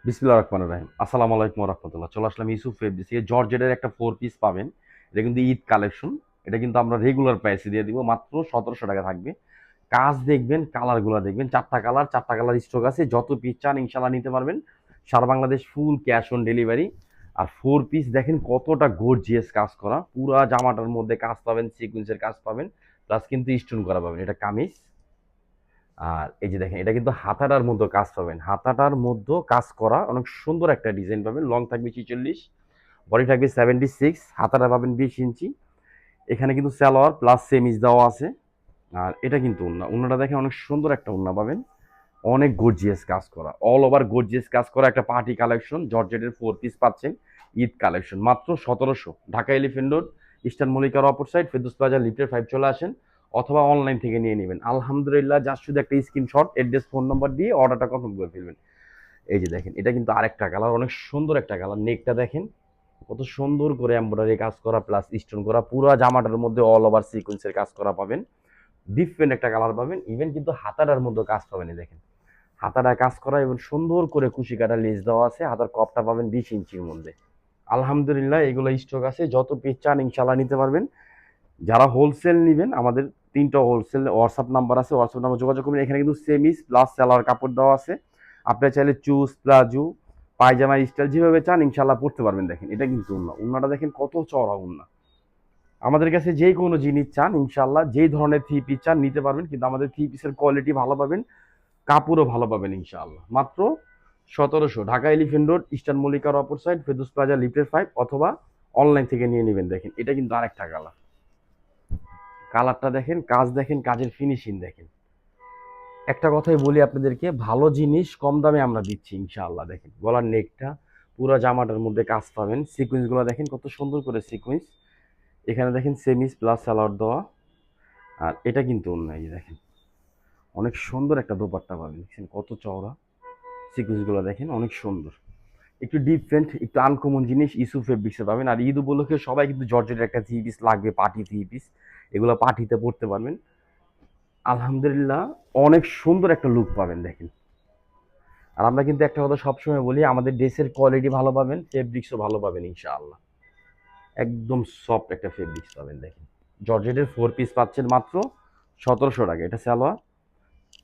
বিসমিল্লাহির রহমানির রহিম। আসসালামু আলাইকুম ওয়া রাহমাতুল্লাহ। চলে আসলাম ইউসুফ ফেব্রিক্স থেকে। জর্জেটের একটা 4 পিস পাবেন। এটা কিন্তু ঈদ কালেকশন। এটা কিন্তু আমরা রেগুলার প্রাইসে দিয়ে দিব। মাত্র ১৭০০ টাকা থাকবে। কাজ দেখবেন, কালারগুলা দেখবেন। ৪টা কালার স্টক আছে। যত পিস চান ইনশাআল্লাহ নিতে পারবেন। সারা Bangladesh full cash on delivery. আর 4 পিস দেখেন কতটা গর্জিয়াস কাজ করা। পুরা জামাটার মধ্যে কাজ পাবেন, সিকোয়েন্সের কাজ পাবেন। প্লাস কিন্তু স্টোন করা পাবেন। এটা কামিজ। আর এই যে দেখেন এটা কিন্তু হাতাটার মধ্যে কাজ পাবেন, হাতাটার মধ্যে কাজ করা অনেক সুন্দর একটা ডিজাইন পাবেন। লং থাকবে 46, বডি থাকবে 76, হাতাটা পাবেন 20 ইঞ্চি। এখানে কিন্তু সালোয়ার প্লাস সেমিজ দেওয়া আছে। আর এটা কিন্তু উন্না, উন্নাটা দেখেন অনেক সুন্দর একটা উন্না পাবেন। অনেক গর্জিয়াস কাজ করা, অল ওভার গর্জিয়াস কাজ করা একটা পার্টি কালেকশন। জর্জেটের 4 পিস পাচ্ছেন ঈদ কালেকশন মাত্র ১৭০০। ঢাকা এলিফ্যান্ট রোড, ইস্টার্ন মল্লিকার অপর সাইড, ফেরদৌস প্লাজা লিফটের 5 চলে আসেন, অথবা অনলাইন থেকে নিয়ে নেবেন। আলহামদুলিল্লাহ, জাস্ট শুধু একটা স্ক্রিনশট, অ্যাড্রেস, ফোন নাম্বার দিয়ে অর্ডারটা কনফার্ম করে ফেলবেন। এই যে দেখেন এটা কিন্তু আরেকটা কালার, অনেক সুন্দর একটা কালার। নেকটা দেখেন কত সুন্দর করে এমব্রয়ডারি কাজ করা প্লাস স্টোন করা। পুরো জামাটার মধ্যে অল ওভার সিকোয়েন্সের কাজ করা পাবেন। ডিফারেন্ট একটা কালার পাবেন। ইভেন কিন্তু হাতাটার মধ্যে কাজ পাবেন। এই দেখেন হাতাটা কাজ করা এবং সুন্দর করে কুশি কাটা লেস দেওয়া আছে। হাতার কপটা পাবেন 20 ইঞ্চির মধ্যে। আলহামদুলিল্লাহ, এগুলো স্টক আছে। যত পিস চান ইনশাল্লাহ নিতে পারবেন। যারা হোলসেল নেবেন, আমাদের 3টা হোলসেল হোয়াটসঅ্যাপ নাম্বার আছে, হোয়াটসঅ্যাপ নাম্বার যোগাযোগ করবেন। এখানে কিন্তু সেমিস প্লাস সেলার কাপড় দেওয়া আছে। আপনি চাইলে চুজ, প্লাজো, পায়জামা স্টাইল যেভাবে চান ইনশাল্লাহ পড়তে পারবেন। দেখেন এটা কিন্তু উন্না, উন্নাটা দেখেন কত চড়া উন্না। আমাদের কাছে যে কোনো জিনিস চান ইনশাল্লাহ, যেই ধরনের থ্রি পিস চান নিতে পারবেন। কিন্তু আমাদের থ্রি পিসের কোয়ালিটি ভালো পাবেন, কাপড়ও ভালো পাবেন ইনশাআল্লাহ। মাত্র ১৭০০। ঢাকা এলিফ্যান্ট রোড, ইস্টার্ন মল্লিকার অপর সাইড, ফেরদৌস প্লাজা লিফটের 5, অথবা অনলাইন থেকে নিয়ে নেবেন। দেখেন এটা কিন্তু আরেকটা কালার। কালারটা দেখেন, কাজ দেখেন, কাজের ফিনিশিং দেখেন। একটা কথাই বলি আপনাদেরকে, ভালো জিনিস কম দামে আমরা দিচ্ছি ইনশাআল্লাহ। দেখেন গলার নেকটা, পুরো জামাটার মধ্যে কাজ পাবেন। সিকোয়েন্সগুলো দেখেন কত সুন্দর করে সিকোয়েন্স। এখানে দেখেন সেমিস প্লাস সালোয়ার দেওয়া। আর এটা কিন্তু অন্য, এই যে দেখেন অনেক সুন্দর একটা দোপাট্টা পাবেন। দেখছেন কত চওড়া। সিকোয়েন্সগুলো দেখেন অনেক সুন্দর। একটু ডিফারেন্ট, একটু আনকমন জিনিস ইস্যু ফেব্রিক্সে পাবেন। আর ঈদ উপলক্ষে সবাই কিন্তু জর্জেটের একটা থ্রি পিস লাগবে, পার্টি থ্রি পিস। এগুলো পার্টিতে পড়তে পারবেন। আলহামদুলিল্লাহ, অনেক সুন্দর একটা লুক পাবেন। দেখেন আর আমরা কিন্তু একটা কথা সবসময় বলি, আমাদের ড্রেসের কোয়ালিটি ভালো পাবেন, ফেব্রিক্সও ভালো পাবেন ইনশাআল্লাহ। একদম সফট একটা ফেব্রিক্স পাবেন। দেখেন জর্জেটের 4 পিস পাচ্ছেন মাত্র ১৭০০ টাকা। এটা সালোয়ার,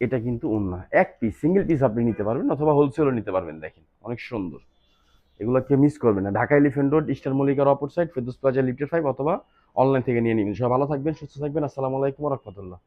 এটা কিন্তু ওন্না। এক পিস, সিঙ্গেল পিস আপনি নিতে পারবেন, অথবা হোলসেলও নিতে পারবেন। দেখেন অনেক সুন্দর। এগুলো কেউ মিস করবেন না। ঢাকা এলিফ্যান্ট রোড, ইস্টার্ন মল্লিকার অপর সাইড, ফেরদৌস প্লাজা লিফটের 5, অথবা অনলাইন থেকে নিয়ে নিবেন। সবাই ভালো থাকবেন, সুস্থ থাকবেন। আসসালামু আলাইকুম ওয়া রাহমাতুল্লাহ।